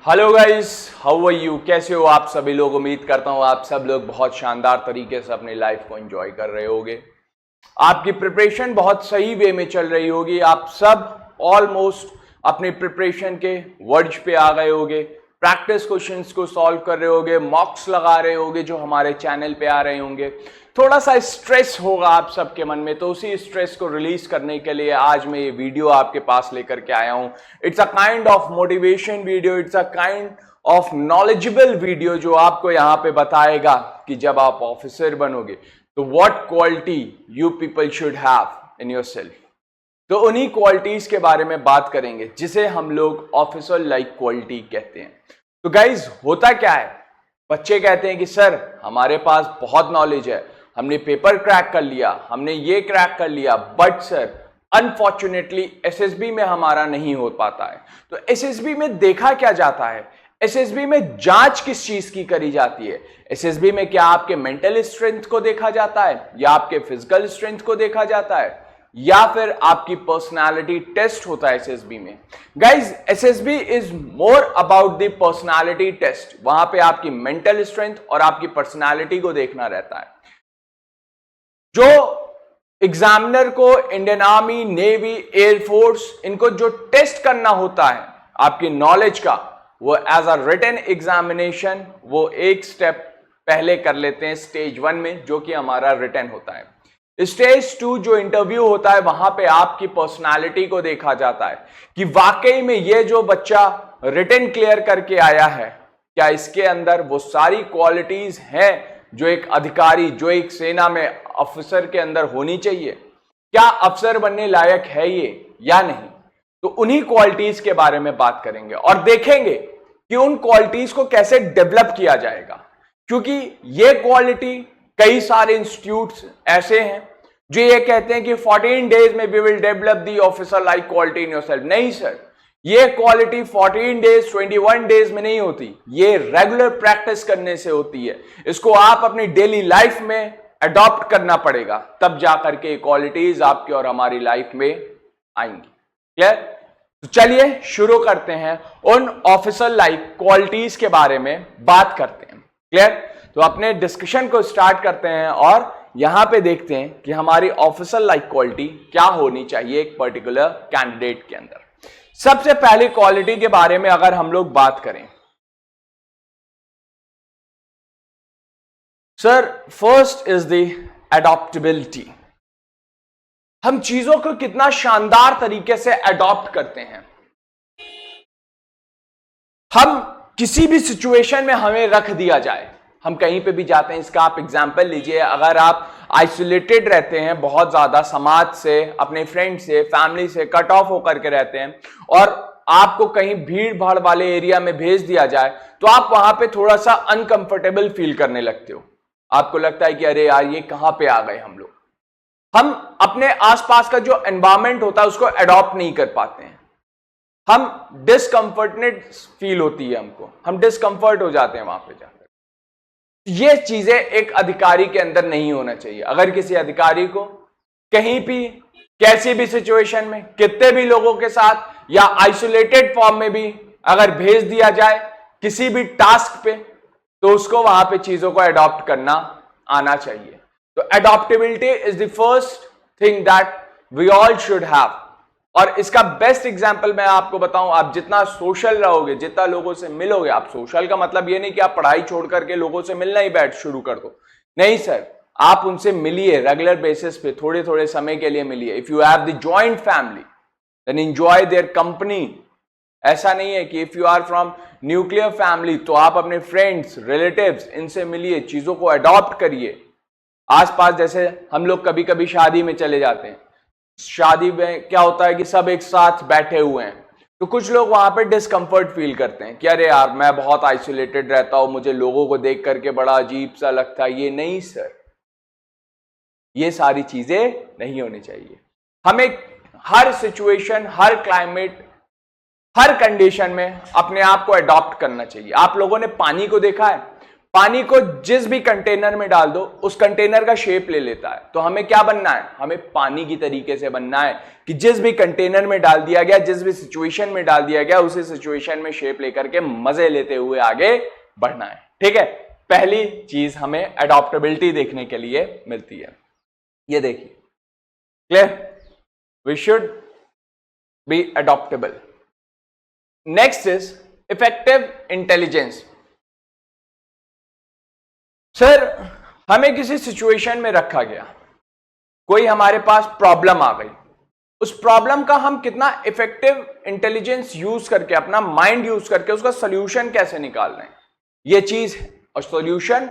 Hello guys, how are you? कैसे हो आप सभी लोग? उम्मीद करता हूँ आप सब लोग बहुत शानदार तरीके से अपनी लाइफ को एंजॉय कर रहे होगे। आपकी प्रिपरेशन बहुत सही वे में चल रही होगी। आप सब ऑलमोस्ट अपनी प्रिपरेशन के वर्ज पे आ गए होगे, प्रैक्टिस क्वेश्चंस को सॉल्व कर रहे होगे, मॉक्स लगा रहे होगे जो हमारे चैनल पे आ रहे होंगे। थोड़ा सा स्ट्रेस होगा आप सबके मन में, तो उसी स्ट्रेस को रिलीज करने के लिए आज मैं ये वीडियो आपके पास लेकर के आया हूं। It's a kind of motivation video, it's a kind of knowledgeable video जो आपको यहाँ पे बताएगा कि जब आप ऑफिसर बनोगे तो what quality you people should have in yourself. तो उन्हीं क्वालिटीज के बारे में बात करेंगे जिसे हम लोग ऑफिसर लाइक क्वालिटी कहते हैं। तो गाइज, होता क्या है, बच्चे कहते हैं कि सर हमारे पास बहुत नॉलेज है, हमने पेपर क्रैक कर लिया, हमने ये क्रैक कर लिया, बट सर अनफॉर्चुनेटली एसएसबी में हमारा नहीं हो पाता है। तो एसएसबी में देखा क्या जाता है? एसएसबी में जांच किस चीज की करी जाती है? एसएसबी में क्या आपके मेंटल स्ट्रेंथ को देखा जाता है, या आपके फिजिकल स्ट्रेंथ को देखा जाता है, या फिर आपकी पर्सनालिटी टेस्ट होता है एसएसबी में? Guys, SSB is more about the personality test. वहां पे आपकी मेंटल स्ट्रेंथ और आपकी पर्सनालिटी को देखना रहता है। जो एग्जामिनर को इंडियन आर्मी, नेवी, एयरफोर्स, इनको जो टेस्ट करना होता है आपकी नॉलेज का, वो एज अ रिटन एग्जामिनेशन वो एक स्टेप पहले कर लेते हैं स्टेज 1 में, जो कि हमारा रिटन होता है। स्टेज 2 जो इंटरव्यू होता है, वहां पे आपकी पर्सनालिटी को देखा जाता है कि वाकई में ये जो बच्चा रिटन क्लियर करके आया है, क्या इसके अंदर वो सारी क्वालिटीज हैं जो एक अधिकारी, जो एक सेना में अफसर के अंदर होनी चाहिए। क्या अफसर बनने लायक है ये या नहीं? तो उन्हीं क्वालिटीज के बारे में बात करेंगे और देखेंगे कि उन क्वालिटीज को कैसे डेवलप किया जाएगा। क्योंकि ये क्वालिटी, कई सारे इंस्टीट्यूट्स ऐसे हैं जो ये कहते हैं कि 14 डेज में we will develop the officer like quality in yourself. नहीं सर, ये क्वालिटी 14 डेज, 21 डेज में नहीं होती, ये रेगुलर प्रैक्टिस करने से होती है। इसको आप अपनी डेली लाइफ में अडॉप्ट करना पड़ेगा, तब जाकर के क्वालिटीज आपकी और हमारी लाइफ में आएंगी। क्लियर? तो चलिए शुरू करते हैं, उन ऑफिसर लाइक क्वालिटीज के बारे में बात करते हैं। क्लियर? तो अपने डिस्कशन को स्टार्ट करते हैं और यहां पे देखते हैं कि हमारी ऑफिसर लाइक क्वालिटी क्या होनी चाहिए एक पर्टिकुलर कैंडिडेट के अंदर। सबसे पहली क्वालिटी के बारे में अगर हम लोग बात करें, सर फर्स्ट इज द एडॉप्टेबिलिटी। हम चीजों को कितना शानदार तरीके से अडॉप्ट करते हैं। हम किसी भी सिचुएशन में हमें रख दिया जाए, हम कहीं पे भी जाते हैं, इसका आप एग्जाम्पल लीजिए। अगर आप आइसोलेटेड रहते हैं बहुत ज्यादा समाज से, अपने फ्रेंड से, फैमिली से कट ऑफ होकर के रहते हैं, और आपको कहीं भीड़ भाड़ वाले एरिया में भेज दिया जाए, तो आप वहां पे थोड़ा सा अनकंफर्टेबल फील करने लगते हो। आपको लगता है कि अरे यार, ये कहां पे आ गए हम लोग। हम अपने आसपास का जो एनवायरमेंट होता है उसको अडॉप्ट नहीं कर पाते हैं। हम डिस्कंफर्टेड फील होती है हमको, हम डिस्कंफर्ट हो जाते हैं वहां पे जाकर। ये चीजें एक अधिकारी के अंदर नहीं होना चाहिए। अगर किसी अधिकारी को कहीं भी, कैसी भी सिचुएशन में, कितने भी लोगों के साथ या आइसोलेटेड फॉर्म में भी अगर भेज दिया जाए किसी भी टास्क पे, तो उसको वहां पे चीजों को अडॉप्ट करना आना चाहिए। तो adaptability is the first thing that we all should have. और इसका बेस्ट एग्जांपल मैं आपको बताऊं, आप जितना सोशल रहोगे, जितना लोगों से मिलोगे, आप सोशल का मतलब ये नहीं कि आप पढ़ाई छोड़ करके लोगों से मिलना ही बैठ शुरू कर दो। नहीं सर, आप उनसे मिलिए रेगुलर बेसिस पे, थोड़े थोड़े समय के लिए मिलिए। If you have the joint family then enjoy their company. ऐसा नहीं है कि if you are from nuclear family तो आप अपने फ्रेंड्स, रिलेटिव्स, इनसे मिलिए, चीजों को अडॉप्ट करिए। आसपास जैसे हम लोग कभी कभी शादी में चले जाते हैं, शादी में क्या होता है कि सब एक साथ बैठे हुए हैं, तो कुछ लोग वहां पे डिस्कंफर्ट फील करते हैं कि अरे यार, मैं बहुत आइसोलेटेड रहता हूं, मुझे लोगों को देख करके बड़ा अजीब सा लगता है। ये नहीं सर, ये सारी चीजें नहीं होनी चाहिए। हमें हर सिचुएशन, हर क्लाइमेट, हर कंडीशन में अपने आप को अडॉप्ट करना चाहिए। आप लोगों ने पानी को देखा है, पानी को जिस भी कंटेनर में डाल दो उस कंटेनर का शेप ले लेता है। तो हमें क्या बनना है, हमें पानी की तरीके से बनना है कि जिस भी कंटेनर में डाल दिया गया, जिस भी सिचुएशन में डाल दिया गया, उसी सिचुएशन में शेप लेकर के मजे लेते हुए आगे बढ़ना है। ठीक है, पहली चीज हमें एडॉप्टेबिलिटी देखने के लिए मिलती है। ये देखिए, clear, we should be adaptable. Next is effective intelligence. Sir, हमें किसी सिचुएशन में रखा गया, कोई हमारे पास प्रॉब्लम आ गई, उस प्रॉब्लम का हम कितना इफेक्टिव इंटेलिजेंस यूज करके, अपना माइंड यूज करके उसका सॉल्यूशन कैसे निकाल रहे हैं, ये चीज है। और सॉल्यूशन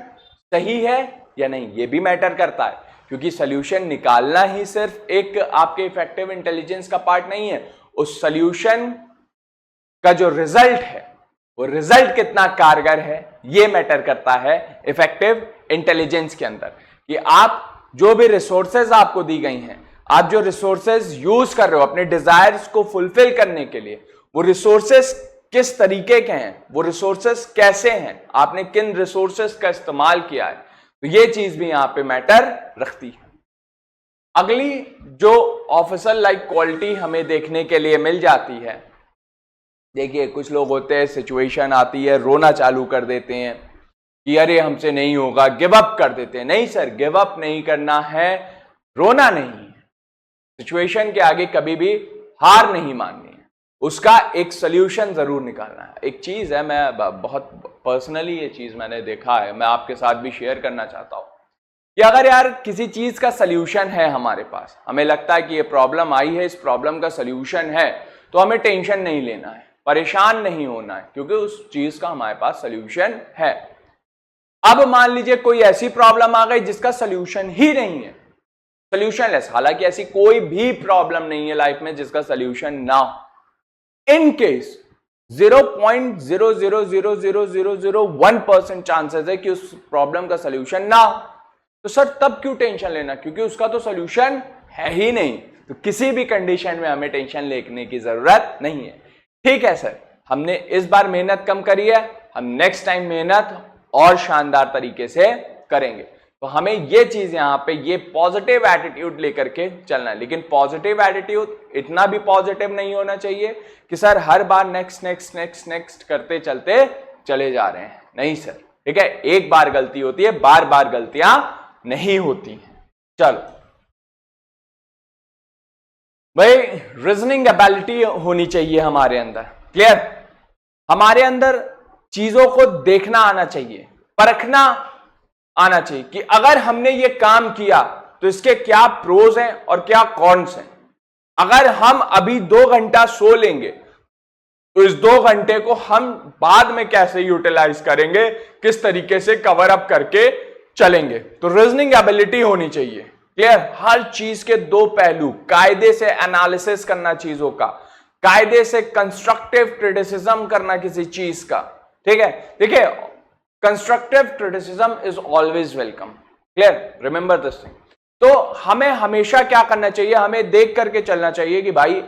सही है या नहीं ये भी मैटर करता है, क्योंकि सॉल्यूशन निकालना ही सिर्फ एक आपके इफेक्टिव इंटेलिजेंस का पार्ट नहीं है, उस सॉल्यूशन का जो रिजल्ट है वो रिजल्ट कितना कारगर है ये मैटर करता है इफेक्टिव इंटेलिजेंस के अंदर। कि आप जो भी रिसोर्सेज आपको दी गई हैं, आप जो रिसोर्सेज यूज कर रहे हो अपने डिजायर्स को फुलफिल करने के लिए, वो रिसोर्सेज किस तरीके के हैं, वो रिसोर्सेज कैसे हैं, आपने किन रिसोर्सेज का इस्तेमाल किया है, तो ये चीज भी यहां पे मैटर रखती है। अगली जो ऑफिसर लाइक क्वालिटी हमें देखने के लिए मिल जाती है, देखिए कुछ लोग होते हैं, सिचुएशन आती है, रोना चालू कर देते हैं कि अरे हमसे नहीं होगा, गिव अप कर देते हैं। नहीं सर, गिव अप नहीं करना है, रोना नहीं है, सिचुएशन के आगे कभी भी हार नहीं माननी है, उसका एक सोल्यूशन जरूर निकालना है। एक चीज है, मैं बहुत पर्सनली ये चीज मैंने देखा है, मैं आपके साथ भी शेयर करना चाहता हूं कि अगर यार किसी चीज का सोल्यूशन है हमारे पास, हमें लगता है कि ये प्रॉब्लम आई है, इस प्रॉब्लम का सोल्यूशन है, तो हमें टेंशन नहीं लेना है, परेशान नहीं होना है, क्योंकि उस चीज का हमारे पास सोल्यूशन है। अब मान लीजिए कोई ऐसी प्रॉब्लम आ गई जिसका सोल्यूशन ही नहीं है, सोल्यूशन लेस। हालांकि ऐसी कोई भी प्रॉब्लम नहीं है लाइफ में जिसका सोल्यूशन ना हो। इन केस 0.0000001% चांसेस है कि उस प्रॉब्लम का सोल्यूशन ना हो, तो सर तब क्यों टेंशन लेना, क्योंकि उसका तो सोल्यूशन है ही नहीं। तो किसी भी कंडीशन में हमें टेंशन लेने की जरूरत नहीं है। ठीक है सर, हमने इस बार मेहनत कम करी है, हम नेक्स्ट टाइम मेहनत और शानदार तरीके से करेंगे। तो हमें ये चीज यहां पे ये पॉजिटिव एटीट्यूड लेकर के चलना है। लेकिन पॉजिटिव एटीट्यूड इतना भी पॉजिटिव नहीं होना चाहिए कि सर हर बार नेक्स्ट नेक्स्ट नेक्स्ट नेक्स्ट करते चलते चले जा रहे हैं। नहीं सर, ठीक है, एक बार गलती होती है, बार बार गलतियां नहीं होती हैं। चलो भाई, रीजनिंग एबिलिटी होनी चाहिए हमारे अंदर। क्लियर, हमारे अंदर चीजों को देखना आना चाहिए, परखना आना चाहिए कि अगर हमने ये काम किया तो इसके क्या प्रोज हैं और क्या कॉन्स हैं। अगर हम अभी 2 घंटा सो लेंगे तो इस 2 घंटे को हम बाद में कैसे यूटिलाइज करेंगे, किस तरीके से कवर अप करके चलेंगे। तो रीजनिंग एबिलिटी होनी चाहिए। क्लियर, हर चीज के 2 पहलू, कायदे से एनालिसिस करना चीजों का, कायदे से कंस्ट्रक्टिव क्रिटिसिज्म करना किसी चीज का। ठीक है, देखिए constructive criticism is always welcome. Clear, remember this thing. तो हमें हमेशा क्या करना चाहिए, हमें देख करके चलना चाहिए कि भाई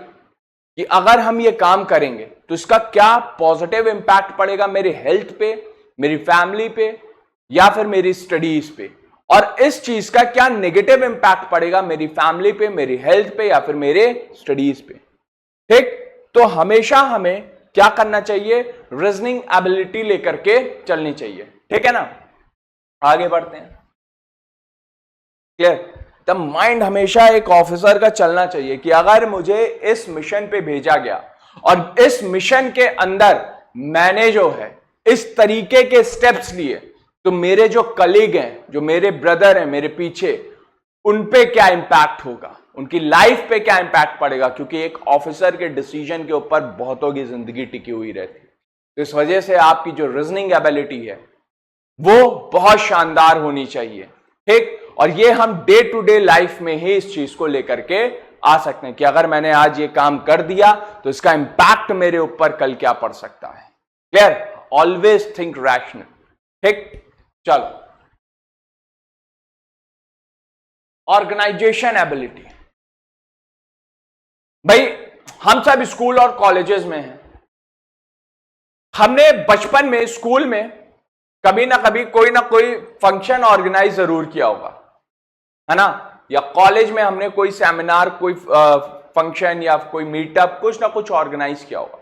कि अगर हम ये काम करेंगे तो इसका क्या पॉजिटिव इंपैक्ट पड़ेगा मेरी हेल्थ पे, मेरी फैमिली पे, या फिर मेरी स्टडीज पे, और इस चीज का क्या नेगेटिव इंपैक्ट पड़ेगा मेरी फैमिली पे, मेरी हेल्थ पे, या फिर मेरे स्टडीज पे। ठीक, तो हमेशा हमें क्या करना चाहिए, रीजनिंग एबिलिटी लेकर के चलनी चाहिए। ठीक है ना, आगे बढ़ते हैं। क्लियर, द माइंड हमेशा एक ऑफिसर का चलना चाहिए कि अगर मुझे इस मिशन पे भेजा गया और इस मिशन के अंदर मैंने जो है इस तरीके के स्टेप्स लिए, तो मेरे जो कलीग हैं, जो मेरे ब्रदर हैं मेरे पीछे, उन पे क्या इंपैक्ट होगा, उनकी लाइफ पे क्या इंपैक्ट पड़ेगा, क्योंकि एक ऑफिसर के डिसीजन के ऊपर बहुतों की जिंदगी टिकी हुई रहती है। तो इस वजह से आपकी जो रीजनिंग एबिलिटी है वो बहुत शानदार होनी चाहिए। ठीक, और ये हम डे टू डे लाइफ में ही इस चीज को लेकर के आ सकते हैं कि अगर मैंने आज ये काम कर दिया तो इसका इंपैक्ट मेरे ऊपर कल क्या पड़ सकता है। Clear, always think rational. ठीक, चलो, ऑर्गेनाइजेशन एबिलिटी। भाई हम सब स्कूल और कॉलेजेस में हैं, हमने बचपन में स्कूल में कभी ना कभी कोई ना कोई फंक्शन ऑर्गेनाइज जरूर किया होगा, है ना, या कॉलेज में हमने कोई सेमिनार, कोई फंक्शन या कोई मीटअप, कुछ ना कुछ ऑर्गेनाइज किया होगा।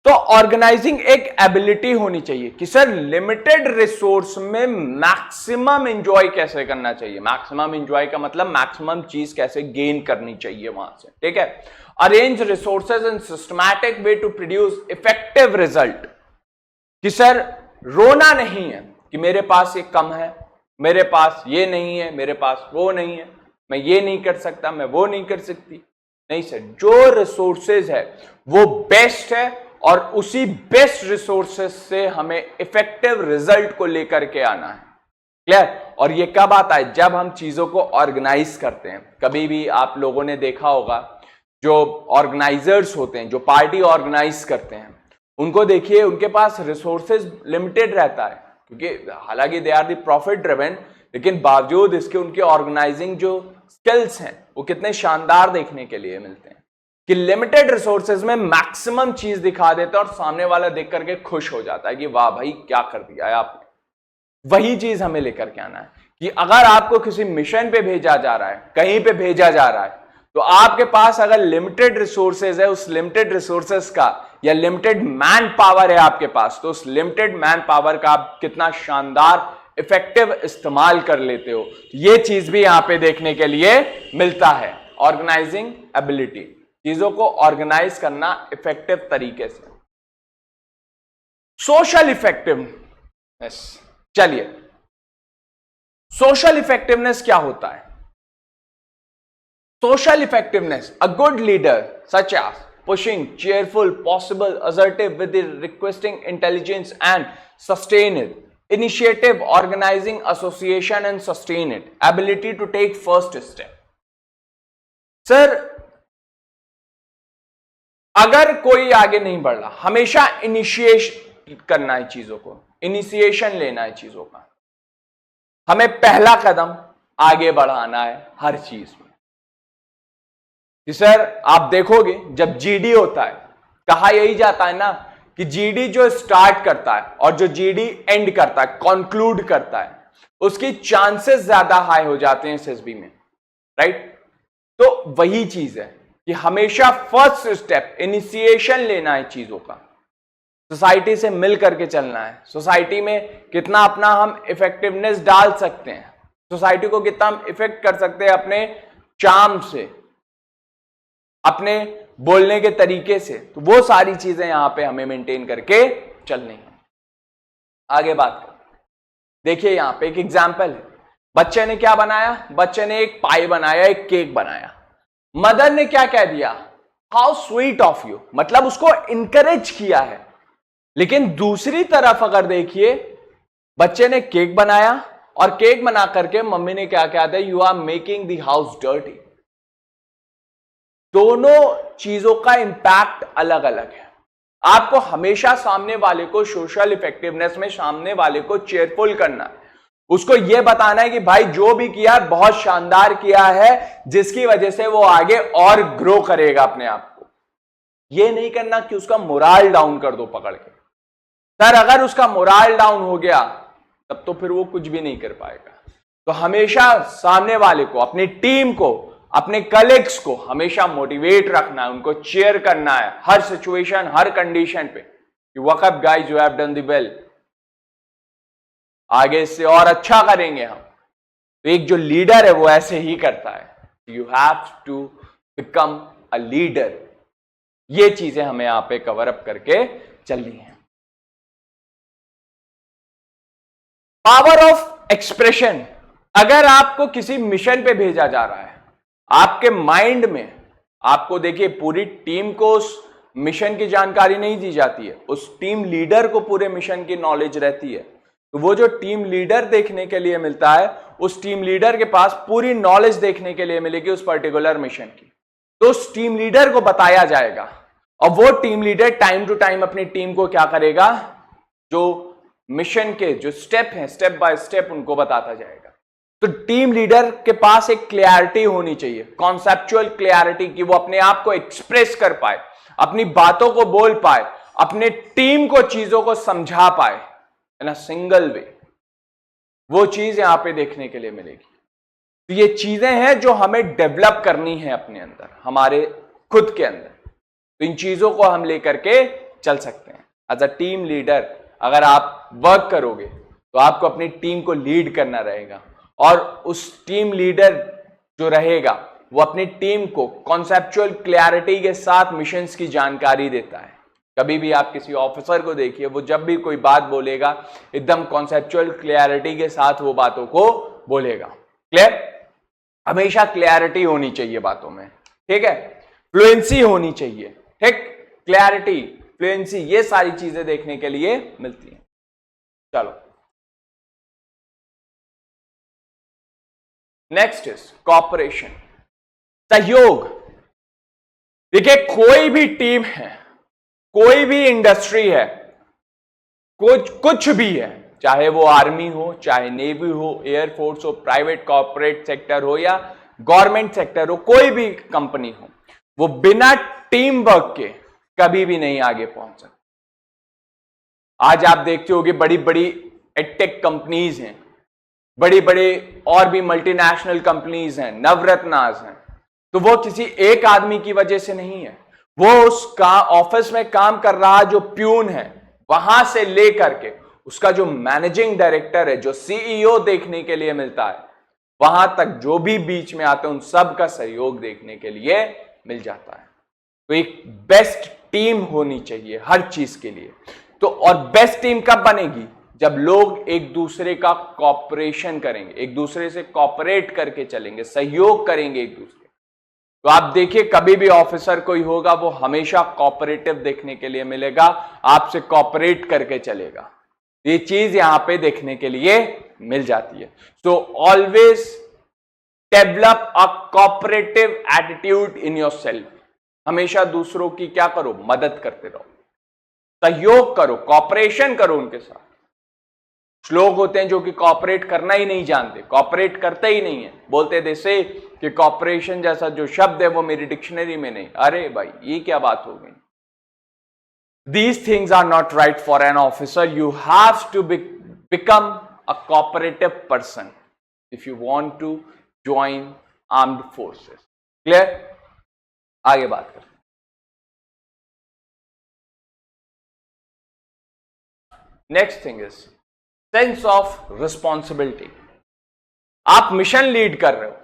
तो ऑर्गेनाइजिंग एक एबिलिटी होनी चाहिए कि सर लिमिटेड रिसोर्स में मैक्सिमम एंजॉय कैसे करना चाहिए। मैक्सिमम एंजॉय का मतलब मैक्सिमम चीज कैसे गेन करनी चाहिए वहां से, ठीक है। Arrange resources in systematic way to produce effective result, कि सर रोना नहीं है कि मेरे पास ये कम है, मेरे पास ये नहीं है, मेरे पास वो नहीं है, मैं ये नहीं कर सकता, मैं वो नहीं कर सकती। नहीं सर, जो रिसोर्सेज है वो बेस्ट है और उसी बेस्ट रिसोर्सेज से हमें इफेक्टिव रिजल्ट को लेकर के आना है। क्लियर? और ये कब आता है? जब हम चीजों को ऑर्गेनाइज करते हैं। कभी भी आप लोगों ने देखा होगा जो ऑर्गेनाइजर्स होते हैं, जो पार्टी ऑर्गेनाइज करते हैं, उनको देखिए उनके पास रिसोर्सेज लिमिटेड रहता है, क्योंकि हालांकि they are the profit driven, लेकिन बावजूद इसके उनके ऑर्गेनाइजिंग जो स्किल्स हैं वो कितने शानदार देखने के लिए मिलते हैं कि लिमिटेड रिसोर्सेज में मैक्सिमम चीज दिखा देते हैं और सामने वाला देख करके खुश हो जाता है कि वाह भाई क्या कर दिया है आपने। वही चीज हमें लेकर के आना है कि अगर आपको किसी मिशन पे भेजा जा रहा है, कहीं पे भेजा जा रहा है, तो आपके पास अगर लिमिटेड रिसोर्सेज है, उस लिमिटेड रिसोर्सेज का या लिमिटेड मैन पावर है आपके पास, तो उस लिमिटेड मैन पावर का आप कितना शानदार इफेक्टिव इस्तेमाल कर लेते हो। ये चीज भी यहां पे देखने के लिए मिलता है। ऑर्गेनाइजिंग एबिलिटी, चीजों को ऑर्गेनाइज करना इफेक्टिव तरीके से। सोशल इफेक्टिवनेस, चलिए सोशल इफेक्टिवनेस क्या होता है? Social effectiveness, a good leader such as pushing, cheerful, possible, assertive with the requesting intelligence and sustain it. Initiative, organizing, association and sustain it. Ability to take first step. Sir अगर कोई आगे नहीं बढ़ रहा, हमेशा इनिशिएट करना है चीजों को, इनिशिएशन लेना है चीजों का, हमें पहला कदम आगे बढ़ाना है हर चीज में। कि सर आप देखोगे जब जीडी होता है, कहा यही जाता है ना कि जीडी जो स्टार्ट करता है और जो जीडी एंड करता है, कंक्लूड करता है, उसकी चांसेस ज्यादा हाई हो जाते हैं एसएसबी में, राइट? तो वही चीज है कि हमेशा फर्स्ट स्टेप इनिशिएशन लेना है चीजों का, सोसाइटी से मिल करके चलना है, सोसाइटी में कितना अपना हम इफेक्टिवनेस डाल सकते हैं, सोसाइटी को कितना हम इफेक्ट कर सकते हैं अपने चार्म से, अपने बोलने के तरीके से। तो वो सारी चीजें यहां पे हमें मेंटेन करके चलनी है। आगे बात करें, देखिए यहां पे एक एग्जांपल है। बच्चे ने क्या बनाया? बच्चे ने एक पाई बनाया, एक केक बनाया। मदर ने क्या कह दिया? हाउ स्वीट ऑफ यू, मतलब उसको इनकरेज किया है। लेकिन दूसरी तरफ अगर देखिए, बच्चे ने केक बनाया और केक बना करके मम्मी ने क्या कहा था? You are making the house dirty. दोनों चीजों का इंपैक्ट अलग अलग है। आपको हमेशा सामने वाले को सोशल इफेक्टिवनेस में सामने वाले को चेयरफुल करना है, उसको यह बताना है कि भाई जो भी किया बहुत शानदार किया है, जिसकी वजह से वो आगे और ग्रो करेगा अपने आप को। यह नहीं करना कि उसका मोराल डाउन कर दो पकड़ के। सर अगर उसका मोराल डाउन हो गया तब तो फिर वो कुछ भी नहीं कर पाएगा। तो हमेशा सामने वाले को, अपनी टीम को, अपने कलीग्स को हमेशा मोटिवेट रखना है, उनको चीयर करना है हर सिचुएशन, हर कंडीशन पे कि work up guys, you have done the well, आगे इससे और अच्छा करेंगे हम। तो एक जो लीडर है वो ऐसे ही करता है। You have to become a leader. ये चीजें हमें यहां पे कवर अप करके चलनी है। पावर ऑफ एक्सप्रेशन, अगर आपको किसी मिशन पे भेजा जा रहा है, आपके माइंड में, आपको देखिए पूरी टीम को उस मिशन की जानकारी नहीं दी जाती है, उस टीम लीडर को पूरे मिशन की नॉलेज रहती है। तो वो जो टीम लीडर देखने के लिए मिलता है, उस टीम लीडर के पास पूरी नॉलेज देखने के लिए मिलेगी उस पर्टिकुलर मिशन की। तो उस टीम लीडर को बताया जाएगा और वो team leader time to time अपनी टीम को क्या करेगा? जो मिशन के जो स्टेप हैं, स्टेप बाय स्टेप उनको बताता जाएगा। तो टीम लीडर के पास एक क्लैरिटी होनी चाहिए, कॉन्सेप्चुअल क्लैरिटी, कि वो अपने आप को एक्सप्रेस कर पाए, अपनी बातों को बोल पाए, अपने टीम को चीजों को समझा पाए इन अ सिंगल वे। वो चीज यहां पे देखने के लिए मिलेगी। तो ये चीजें हैं जो हमें डेवलप करनी है अपने अंदर, हमारे खुद के अंदर। तो इन चीजों को हम लेकर के चल सकते हैं। एज अ टीम लीडर अगर आप वर्क करोगे तो आपको अपनी टीम को लीड करना रहेगा, और उस टीम लीडर जो रहेगा वो अपनी टीम को कॉन्सेप्चुअल क्लैरिटी के साथ मिशंस की जानकारी देता है। कभी भी आप किसी ऑफिसर को देखिए, वो जब भी कोई बात बोलेगा एकदम कॉन्सेप्चुअल क्लैरिटी के साथ वो बातों को बोलेगा। क्लियर? हमेशा क्लैरिटी होनी चाहिए बातों में, ठीक है? फ्लुएंसी होनी चाहिए, ठीक? क्लैरिटी, फ्लुएंसी, ये सारी चीजें देखने के लिए मिलती हैं। चलो, नेक्स्ट इज कॉपरेशन, सहयोग। देखिए, कोई भी टीम है, कोई भी इंडस्ट्री है, कुछ भी है, चाहे वो आर्मी हो, चाहे नेवी हो, एयरफोर्स हो, प्राइवेट कॉर्पोरेट सेक्टर हो या गवर्नमेंट सेक्टर हो, कोई भी कंपनी हो, वो बिना टीम वर्क के कभी भी नहीं आगे पहुंच सकती। आज आप देखते होंगे बड़ी बड़ी एडटेक कंपनीज हैं, बड़ी बड़े और भी मल्टीनेशनल कंपनीज हैं, नवरत्नास हैं, तो वो किसी एक आदमी की वजह से नहीं है। वो उसका ऑफिस में काम कर रहा जो प्यून है, वहां से लेकर के उसका जो मैनेजिंग डायरेक्टर है, जो सीईओ देखने के लिए मिलता है, वहां तक जो भी बीच में आते हैं उन सब का सहयोग देखने के लिए मिल जाता है। तो एक बेस्ट टीम होनी चाहिए हर चीज के लिए। तो और बेस्ट टीम कब बनेगी? जब लोग एक दूसरे का कॉपरेशन करेंगे, एक दूसरे से कॉपरेट करके चलेंगे, सहयोग करेंगे एक दूसरे। तो आप देखिए, कभी भी ऑफिसर कोई होगा वो हमेशा कॉपरेटिव देखने के लिए मिलेगा, आपसे कॉपरेट करके चलेगा। ये चीज यहां पे देखने के लिए मिल जाती है। So always develop a cooperative attitude in yourself. हमेशा दूसरों की क्या करो? मदद करते रहो, सहयोग करो, कॉपरेशन करो उनके साथ। लोग होते हैं जो कि कॉपरेट करना ही नहीं जानते, कॉपरेट करते ही नहीं है, बोलते जैसे कि कॉपरेशन जैसा जो शब्द है वो मेरी डिक्शनरी में नहीं। अरे भाई, ये क्या बात हो गई? These things are not right for an officer. You have to become a cooperative person if you want to join armed forces. Clear? आगे बात करते हैं। Next thing is sense of responsibility. आप मिशन लीड कर रहे हो,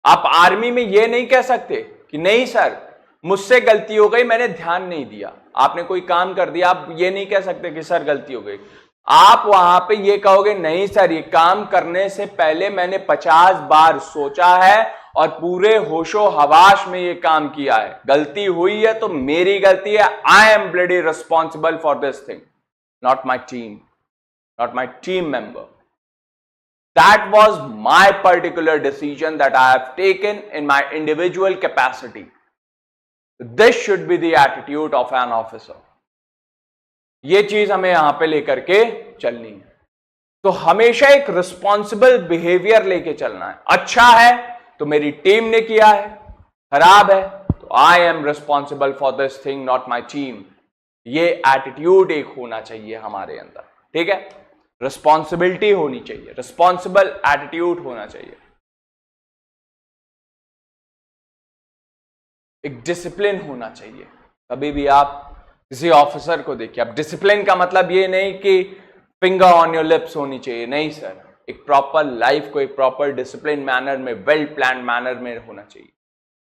आप army में ये नहीं कह सकते कि नहीं सर मुझसे गलती हो गई, मैंने ध्यान नहीं दिया। आपने कोई काम कर दिया, आप ये नहीं कह सकते कि सर गलती हो गई। आप वहां पे ये कहोगे नहीं सर, ये काम करने से पहले मैंने 50 बार सोचा है और पूरे होशो हवाश में ये काम किया है। गलती हुई है तो मेरी गलती है, I am bloody responsible for this thing, not my team, not my team member. That was my particular decision that I have taken in my individual capacity. This should be the attitude of an officer. ये चीज हमें यहां पे लेकर के चलनी है। तो हमेशा एक रिस्पॉन्सिबल बिहेवियर लेके चलना है। अच्छा है तो मेरी टीम ने किया है, खराब है तो I am responsible for this thing, not my team. ये एटीट्यूड एक होना चाहिए हमारे अंदर, ठीक है? रिस्पॉन्सिबिलिटी होनी चाहिए, रिस्पॉन्सिबल एटीट्यूड होना चाहिए, एक डिसिप्लिन होना चाहिए। कभी भी आप किसी ऑफिसर को देखिए, अब डिसिप्लिन का मतलब ये नहीं कि फिंगर ऑन योर लिप्स होनी चाहिए, नहीं सर। एक प्रॉपर लाइफ को एक प्रॉपर डिसिप्लिन मैनर में, वेल प्लान मैनर में होना चाहिए।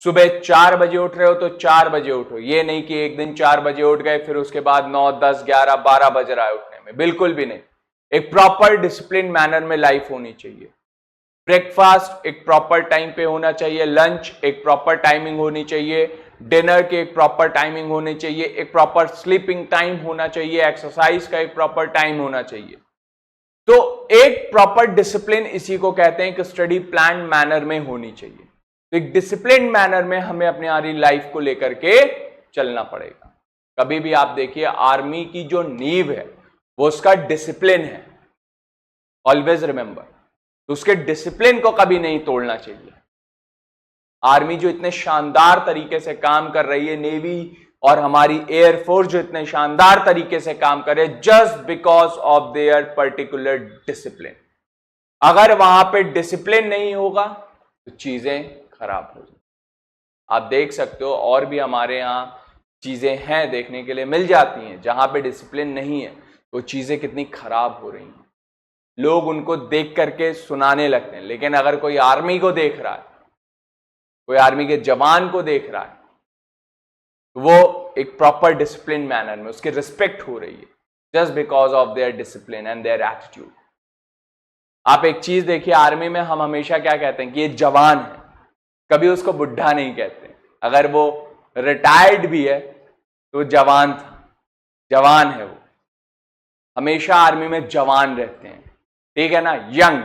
सुबह 4 बजे उठ रहे हो तो 4 बजे उठो, ये नहीं कि एक दिन 4 बजे उठ गए फिर उसके बाद 9, 10, 11, 12 बज रहा है उठने में, बिल्कुल भी नहीं। एक प्रॉपर डिसिप्लिन मैनर में लाइफ होनी चाहिए। ब्रेकफास्ट एक प्रॉपर टाइम पे होना चाहिए, लंच एक प्रॉपर टाइमिंग होनी चाहिए, डिनर के एक प्रॉपर टाइमिंग होनी चाहिए, एक प्रॉपर स्लीपिंग टाइम होना चाहिए, एक्सरसाइज का एक प्रॉपर टाइम होना चाहिए। तो एक प्रॉपर डिसिप्लिन इसी को कहते हैं कि स्टडी प्लान मैनर में होनी चाहिए। तो एक डिसिप्लिन मैनर में हमें अपनी सारी लाइफ को लेकर के चलना पड़ेगा। कभी भी आप देखिए, आर्मी की जो नींव है वो उसका डिसिप्लिन है, ऑलवेज रिमेंबर। तो उसके डिसिप्लिन को कभी नहीं तोड़ना चाहिए। आर्मी जो इतने शानदार तरीके से काम कर रही है, नेवी और हमारी एयरफोर्स जो इतने शानदार तरीके से काम करे, just because of their particular discipline. अगर वहां पे डिसिप्लिन नहीं होगा तो चीजें खराब हो जाएंगी। आप देख सकते हो और भी हमारे यहाँ चीजें हैं देखने के लिए मिल जाती हैं, जहां पे डिसिप्लिन नहीं है वो चीजें कितनी खराब हो रही हैं। लोग उनको देख करके सुनाने लगते हैं, लेकिन अगर कोई आर्मी को देख रहा है, कोई आर्मी के जवान को देख रहा है, तो वो एक प्रॉपर डिसिप्लिन मैनर में उसकी रिस्पेक्ट हो रही है, just because of their discipline and their attitude. आप एक चीज देखिए, आर्मी में हम हमेशा क्या कहते हैं कि ये जवान है, कभी उसको बुढ़ा नहीं कहते। अगर वो रिटायर्ड भी है तो जवान था, जवान है वो, हमेशा आर्मी में जवान रहते हैं, ठीक है ना, यंग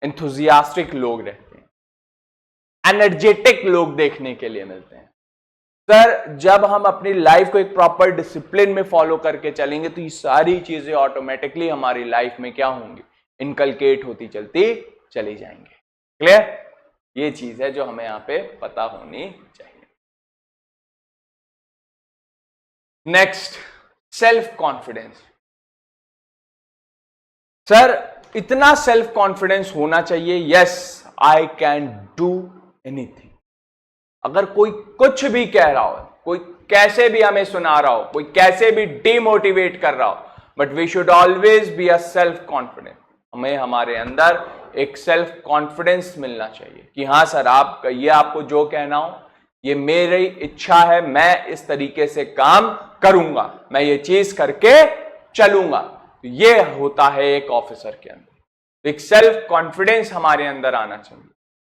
एंथुजियास्टिक लोग रहते हैं, एनर्जेटिक लोग देखने के लिए मिलते हैं। सर जब हम अपनी लाइफ को एक प्रॉपर डिसिप्लिन में फॉलो करके चलेंगे तो ये सारी चीजें ऑटोमेटिकली हमारी लाइफ में क्या होंगी, इनकलकेट होती चलती चली जाएंगे। क्लियर? ये चीज है जो हमें यहां पे पता होनी चाहिए। Next, self confidence. सर इतना सेल्फ कॉन्फिडेंस होना चाहिए, yes I can do anything. अगर कोई कुछ भी कह रहा हो, कोई कैसे भी हमें सुना रहा हो, कोई कैसे भी डिमोटिवेट कर रहा हो, but we should always be a self confidence. हमें हमारे अंदर एक सेल्फ कॉन्फिडेंस मिलना चाहिए कि हाँ सर आप कहिए, आपको जो कहना हो, ये मेरी इच्छा है, मैं इस तरीके से काम करूंगा, मैं ये चीज करके चलूंगा। तो ये होता है एक ऑफिसर के अंदर। एक सेल्फ कॉन्फिडेंस हमारे अंदर आना चाहिए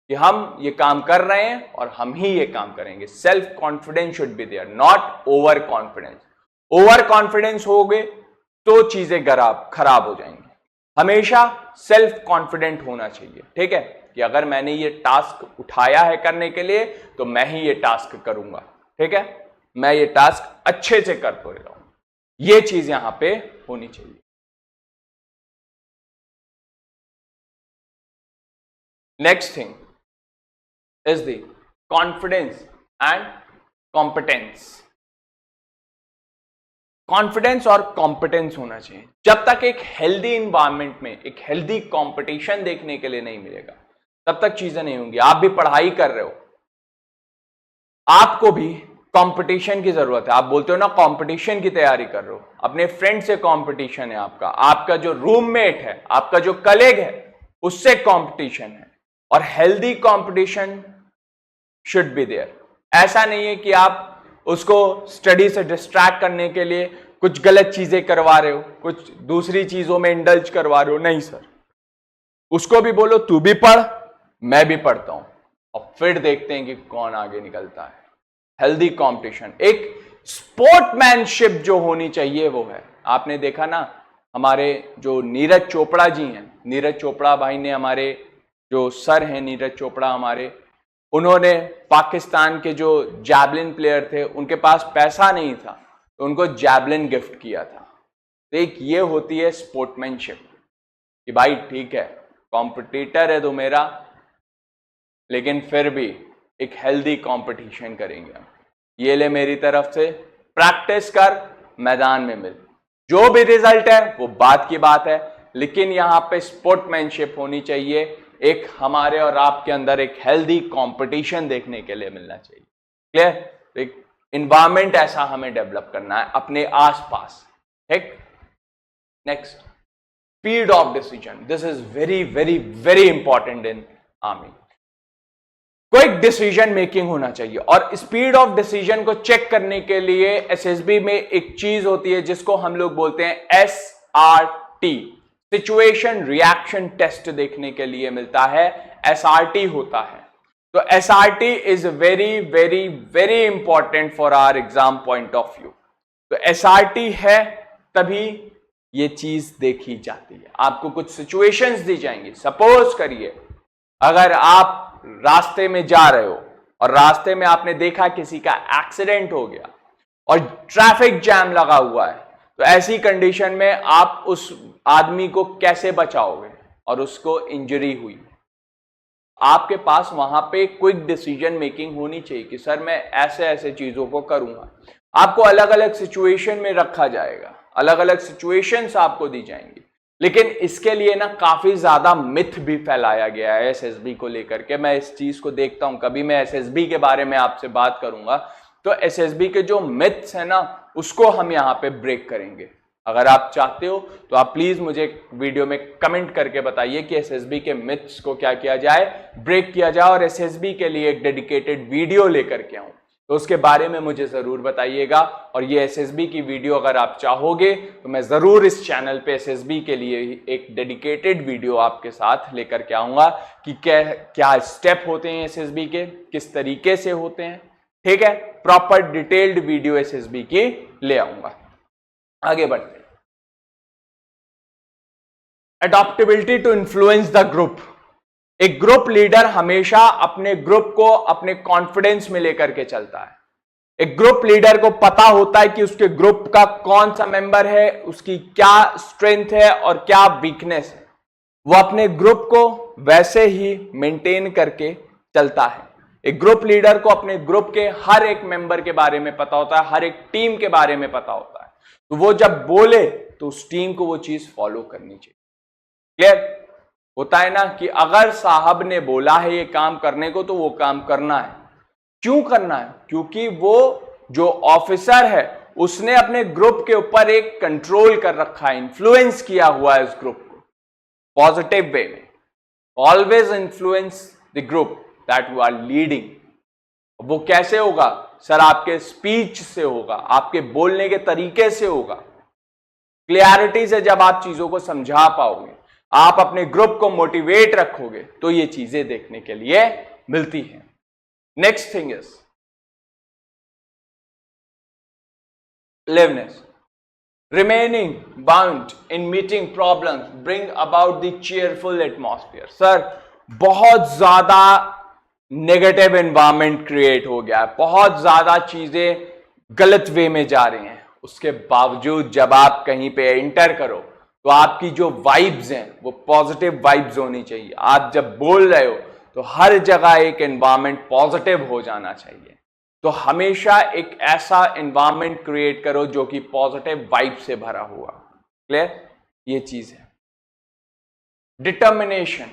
कि हम ये काम कर रहे हैं और हम ही ये काम करेंगे। Self confidence should be there, not over confidence. Over confidence हो गए तो चीजें खराब हो जाएंगी। हमेशा सेल्फ कॉन्फिडेंट होना चाहिए, ठीक है, कि अगर मैंने ये टास्क उठाया है करने के लिए तो मैं ही ये टास्क करूंगा, ठीक है, मैं ये टास्क अच्छे से कर पाऊंगा। ये चीज यहां पे होनी चाहिए। Next thing is the confidence and competence. Confidence और कॉम्पिटेंस होना चाहिए। जब तक एक हेल्दी इंवायरमेंट में एक हेल्दी कंपटीशन देखने के लिए नहीं मिलेगा तब तक चीजें नहीं होंगी। आप भी पढ़ाई कर रहे हो, आपको भी कंपटीशन की जरूरत है। आप बोलते हो ना कंपटीशन की तैयारी कर रहे हो, अपने फ्रेंड से कंपटीशन है आपका, आपका जो रूममेट है, आपका जो कलीग है, उससे कंपटीशन है। और healthy competition should be there. ऐसा नहीं है कि आप उसको स्टडी से डिस्ट्रैक्ट करने के लिए कुछ गलत चीजें करवा रहे हो, कुछ दूसरी चीजों में इंडल्ज करवा रहे हो। नहीं सर, उसको भी बोलो तू भी पढ़, मैं भी पढ़ता हूं, और फिर देखते हैं कि कौन आगे निकलता है। हेल्दी कंपटीशन, एक स्पोर्टमैनशिप जो होनी चाहिए वो है। आपने देखा ना, हमारे जो नीरज चोपड़ा जी हैं, नीरज चोपड़ा भाई ने, हमारे जो सर हैं नीरज चोपड़ा हमारे, उन्होंने पाकिस्तान के जो जैवलिन प्लेयर थे, उनके पास पैसा नहीं था तो उनको जैवलिन गिफ्ट किया था। तो एक ये होती है स्पोर्ट्समैनशिप कि भाई ठीक है कॉम्पिटिटर है तो मेरा, लेकिन फिर भी एक हेल्दी कंपटीशन करेंगे हम। ये ले मेरी तरफ से, प्रैक्टिस कर, मैदान में मिल, जो भी रिजल्ट है वो बात की बात है, लेकिन यहां पे स्पोर्ट्समैनशिप होनी चाहिए। एक हमारे और आपके अंदर एक हेल्दी कंपटीशन देखने के लिए मिलना चाहिए। क्लियर? एक एनवायरनमेंट ऐसा हमें डेवलप करना है अपने आसपास, ठीक। Next, speed of decision. This is very very very important in army. Quick decision making होना चाहिए, और स्पीड ऑफ डिसीजन को चेक करने के लिए एसएसबी में एक चीज होती है जिसको हम लोग बोलते हैं SRT, सिचुएशन रिएक्शन टेस्ट देखने के लिए मिलता है, SRT होता है। तो SRT is very very very important for our exam point of view. तो SRT है तभी ये चीज देखी जाती है। आपको कुछ सिचुएशंस दी जाएंगी। सपोज करिए अगर आप रास्ते में जा रहे हो और रास्ते में आपने देखा किसी का एक्सीडेंट हो गया और ट्रैफिक जैम लगा हुआ है, तो ऐसी कंडीशन में आप उस आदमी को कैसे बचाओगे और उसको इंजरी हुई, आपके पास वहां पे क्विक डिसीजन मेकिंग होनी चाहिए कि सर मैं ऐसे ऐसे चीजों को करूंगा। आपको अलग अलग सिचुएशन में रखा जाएगा, अलग अलग सिचुएशंस आपको दी जाएंगी, लेकिन इसके लिए ना काफी ज्यादा मिथ भी फैलाया गया है एसएसबी को लेकर के। मैं इस चीज को देखता हूं, कभी मैं एसएसबी के बारे में आपसे बात करूंगा तो एसएसबी के जो मिथ्स है ना उसको हम यहां पे ब्रेक करेंगे। अगर आप चाहते हो तो आप प्लीज मुझे वीडियो में कमेंट करके बताइए कि एसएसबी के मिथ्स को क्या किया जाए, ब्रेक किया जाए, और एसएसबी के लिए एक डेडिकेटेड वीडियो लेकर के आऊं तो उसके बारे में मुझे जरूर बताइएगा। और ये एसएसबी की वीडियो अगर आप चाहोगे तो मैं जरूर इस चैनल पे एसएसबी के लिए एक डेडिकेटेड वीडियो आपके साथ लेकर के आऊंगा कि क्या स्टेप होते हैं एसएसबी के, किस तरीके से होते हैं। ठीक है, प्रॉपर डिटेल्ड वीडियो एसएसबी की ले आऊंगा। आगे बढ़ते हैं। Adaptability to influence the group. एक ग्रुप लीडर हमेशा अपने ग्रुप को अपने कॉन्फिडेंस में लेकर के चलता है। एक ग्रुप लीडर को पता होता है कि उसके ग्रुप का कौन सा मेंबर है, उसकी क्या स्ट्रेंथ है और क्या वीकनेस है। वो अपने ग्रुप को वैसे ही मेंटेन करके चलता है। एक ग्रुप लीडर को अपने ग्रुप के हर एक मेंबर के बारे में पता होता है, हर एक टीम के बारे में पता होता है, तो वो जब बोले तो उस टीम को वो चीज फॉलो करनी चाहिए। क्लियर होता है ना कि अगर साहब ने बोला है ये काम करने को तो वो काम करना है। क्यों करना है? क्योंकि वो जो ऑफिसर है उसने अपने ग्रुप के ऊपर एक कंट्रोल कर रखा है, इन्फ्लुएंस किया हुआ है उस ग्रुप को पॉजिटिव वे में। Always influence the group that you are leading. वो कैसे होगा सर? आपके स्पीच से होगा, आपके बोलने के तरीके से होगा, क्लियरिटी से जब आप चीजों को समझा पाओगे, आप अपने ग्रुप को मोटिवेट रखोगे तो ये चीजें देखने के लिए मिलती हैं। Next thing is liveness, remaining bound in meeting problems bring about the cheerful atmosphere. Sir बहुत ज्यादा नेगेटिव एनवायरमेंट क्रिएट हो गया है, बहुत ज्यादा चीजें गलत वे में जा रही हैं, उसके बावजूद जब आप कहीं पे एंटर करो तो आपकी जो वाइब्स हैं वो पॉजिटिव वाइब्स होनी चाहिए। आप जब बोल रहे हो तो हर जगह एक एनवायरमेंट पॉजिटिव हो जाना चाहिए। तो हमेशा एक ऐसा एनवायरमेंट क्रिएट करो जो कि पॉजिटिव वाइब से भरा हुआ। क्लियर? ये चीज है। Determination.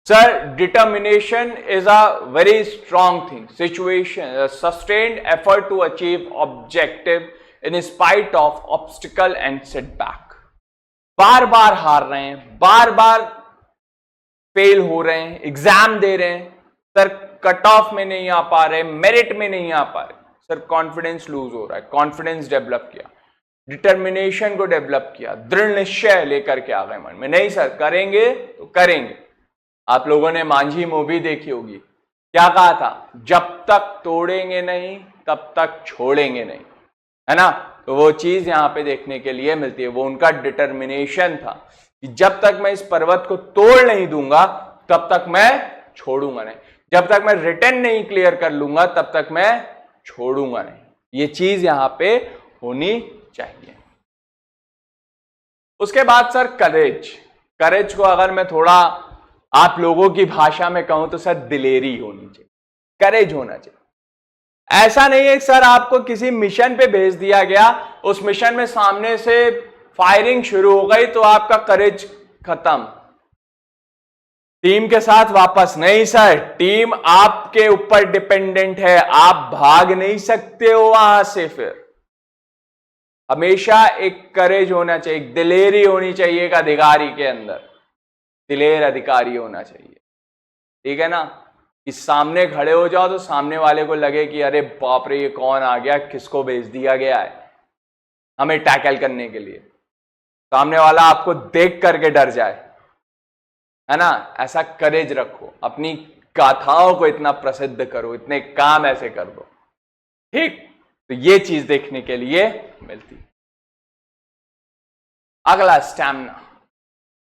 Sir determination is a very strong thing, situation, sustained effort to achieve objective in spite of obstacle and setback. बार बार हार रहे हैं, बार बार फेल हो रहे हैं, एग्जाम दे रहे हैं, सर कट ऑफ में नहीं आ पा रहे, मेरिट में नहीं आ पा रहे, सर कॉन्फिडेंस लूज हो रहा है। कॉन्फिडेंस डेवलप किया, डिटर्मिनेशन को डेवलप किया, दृढ़ निश्चय लेकर के आ गए मन में, नहीं सर करेंगे तो करेंगे। आप लोगों ने मांझी मूवी देखी होगी, क्या कहा था? जब तक तोड़ेंगे नहीं तब तक छोड़ेंगे नहीं, है ना? तो वो चीज यहां पे देखने के लिए मिलती है। वो उनका डिटर्मिनेशन था कि जब तक मैं इस पर्वत को तोड़ नहीं दूंगा तब तक मैं छोड़ूंगा नहीं, जब तक मैं रिटर्न नहीं क्लियर कर लूंगा तब तक मैं छोड़ूंगा नहीं। ये चीज यहां पे होनी चाहिए। उसके बाद सर करेज। करेज को अगर मैं थोड़ा आप लोगों की भाषा में कहूं तो सर दिलेरी होनी चाहिए, करेज होना चाहिए। ऐसा नहीं है सर आपको किसी मिशन पे भेज दिया गया, उस मिशन में सामने से फायरिंग शुरू हो गई तो आपका करेज खत्म, टीम के साथ वापस। नहीं सर, टीम आपके ऊपर डिपेंडेंट है, आप भाग नहीं सकते हो वहां से। फिर हमेशा एक करेज होना चाहिए, एक दिलेरी होनी चाहिए एक अधिकारी के अंदर, दिलेर अधिकारी होना चाहिए। ठीक है ना? कि सामने खड़े हो जाओ तो सामने वाले को लगे कि अरे बाप रे ये कौन आ गया, किसको भेज दिया गया है हमें टैकल करने के लिए। सामने वाला आपको देख करके डर जाए, है ना? ऐसा करेज रखो, अपनी गाथाओं को इतना प्रसिद्ध करो, इतने काम ऐसे कर दो। ठीक, तो ये चीज देखने के लिए मिलती। अगला स्टैमिना।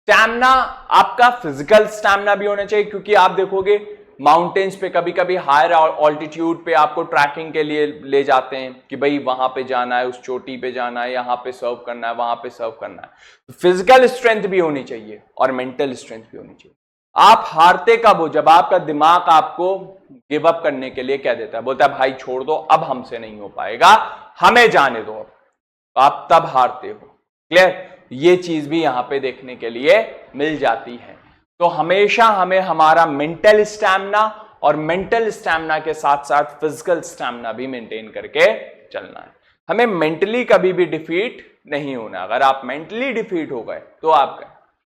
स्टैमिना आपका फिजिकल स्टैमिना भी होना चाहिए, क्योंकि आप देखोगे माउंटेन्स पे कभी कभी हायर ऑल्टीट्यूड पे आपको ट्रैकिंग के लिए ले जाते हैं कि भाई वहां पे जाना है, उस चोटी पे जाना है, यहां पे सर्व करना है, वहां पे सर्व करना है। तो फिजिकल स्ट्रेंथ भी होनी चाहिए और मेंटल स्ट्रेंथ भी होनी चाहिए। आप हारते कब हो? जब आपका दिमाग आपको गिव अप करने के लिए कह देता है, बोलता है भाई छोड़ दो, अब हमसे नहीं हो पाएगा, हमें जाने दो, तो आप तब हारते हो। क्लियर? ये चीज भी यहां पे देखने के लिए मिल जाती है। तो हमेशा हमें हमारा मेंटल स्टैमिना और मेंटल स्टैमिना के साथ साथ फिजिकल स्टैमिना भी मेंटेन करके चलना है। हमें मेंटली कभी भी डिफीट नहीं होना। अगर आप मेंटली डिफीट हो गए तो आप गए।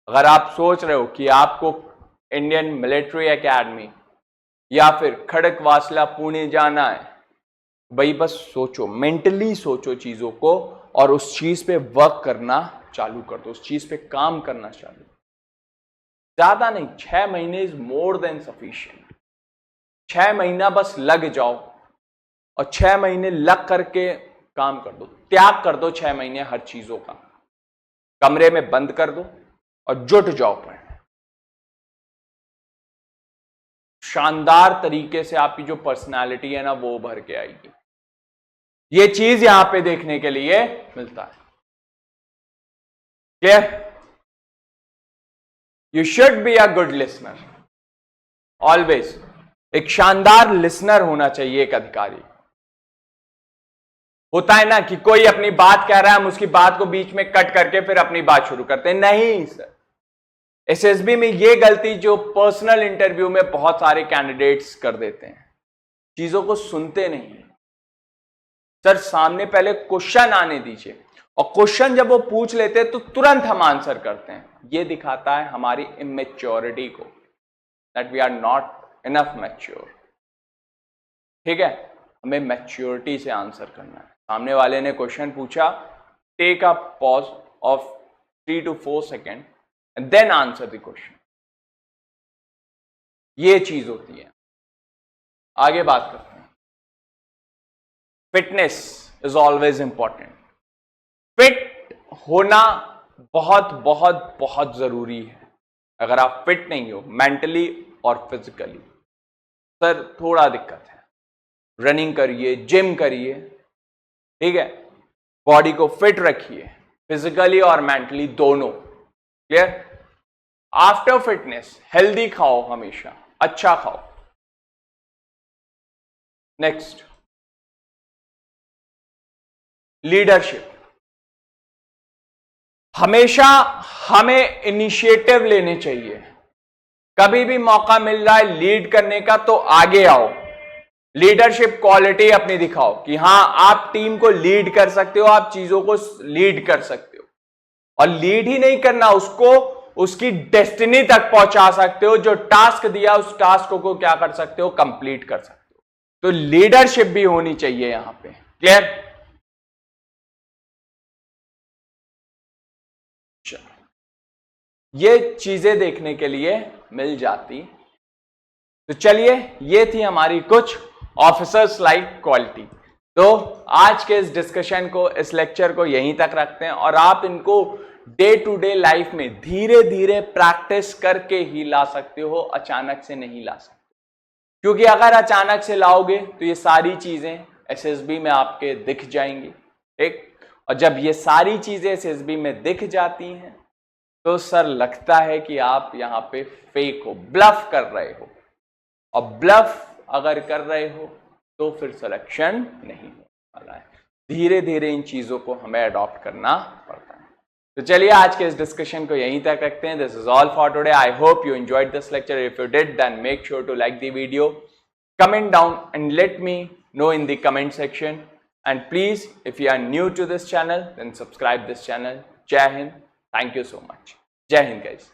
अगर आप सोच रहे हो कि आपको इंडियन मिलिट्री एकेडमी या फिर खड़कवासला पुणे जाना है, भाई बस सोचो, मेंटली सोचो चीजों को और उस चीज पे वर्क करना चालू कर दो, उस चीज पे काम करना चालू। ज्यादा नहीं, 6 महीने इज मोर देन सफिशिएंट। 6 महीना बस लग जाओ और 6 महीने लग करके काम कर दो, त्याग कर दो 6 महीने हर चीजों का, कमरे में बंद कर दो और जुट जाओ पढ़ने। शानदार तरीके से आपकी जो पर्सनालिटी है ना वो उभर के आएगी। ये चीज यहां पे देखने के लिए मिलता है। Clear? You should be a good listener always. एक शानदार लिसनर होना चाहिए एक अधिकारी। होता है ना कि कोई अपनी बात कह रहा है, हम उसकी बात को बीच में कट करके फिर अपनी बात शुरू करते हैं। नहीं सर, एसएसबी में ये गलती जो पर्सनल इंटरव्यू में बहुत सारे कैंडिडेट्स कर देते हैं, चीजों को सुनते नहीं। सर सामने पहले क्वेश्चन आने दीजिए और क्वेश्चन जब वो पूछ लेते हैं तो तुरंत हम आंसर करते हैं। ये दिखाता है हमारी इमेच्योरिटी को, that we are not enough mature. ठीक है, हमें मैच्योरिटी से आंसर करना है। सामने वाले ने क्वेश्चन पूछा, take a pause of 3 to 4 second and then answer the question. ये चीज होती है। आगे बात करते हैं। Fitness is always important. Fit होना बहुत बहुत बहुत जरूरी है। अगर आप फिट नहीं हो मेंटली और फिजिकली, सर थोड़ा दिक्कत है। रनिंग करिए, जिम करिए, ठीक है, बॉडी को फिट रखिए फिजिकली और मेंटली दोनों। क्लियर? आफ्टर फिटनेस हेल्दी खाओ, हमेशा अच्छा खाओ। Next, leadership. हमेशा हमें इनिशिएटिव लेने चाहिए। कभी भी मौका मिल रहा है लीड करने का तो आगे आओ। लीडरशिप क्वालिटी अपनी दिखाओ कि हां आप टीम को लीड कर सकते हो, आप चीजों को लीड कर सकते हो। और लीड ही नहीं करना, उसको उसकी डेस्टिनी तक पहुंचा सकते हो। जो टास्क दिया उस टास्क को क्या कर सकते हो, कंप्लीट कर सकते हो। तो लीडरशिप भी होनी चाहिए यहां पे। क्लियर? ये चीजें देखने के लिए मिल जाती। तो चलिए, ये थी हमारी कुछ ऑफिसर्स लाइक क्वालिटी। तो आज के इस डिस्कशन को, इस लेक्चर को यहीं तक रखते हैं और आप इनको डे टू डे लाइफ में धीरे धीरे प्रैक्टिस करके ही ला सकते हो, अचानक से नहीं ला सकते। क्योंकि अगर अचानक से लाओगे तो ये सारी चीजें एसएसबी में आपके दिख जाएंगी। ठीक? और जब ये सारी चीजें एसएसबी में दिख जाती हैं तो सर लगता है कि आप यहां पे फेक हो, ब्लफ कर रहे हो। और ब्लफ अगर कर रहे हो तो फिर सिलेक्शन नहीं हो वाला है। धीरे धीरे इन चीजों को हमें अडॉप्ट करना पड़ता है। तो चलिए आज के इस डिस्कशन को यहीं तक रखते हैं। This is all for today. I hope you enjoyed this lecture. If you did then make sure to like the video, comment down and let me know in the comment section, and please if you are new to this channel then subscribe this channel. Jai Hind. Thank you so much. Jai Hind guys.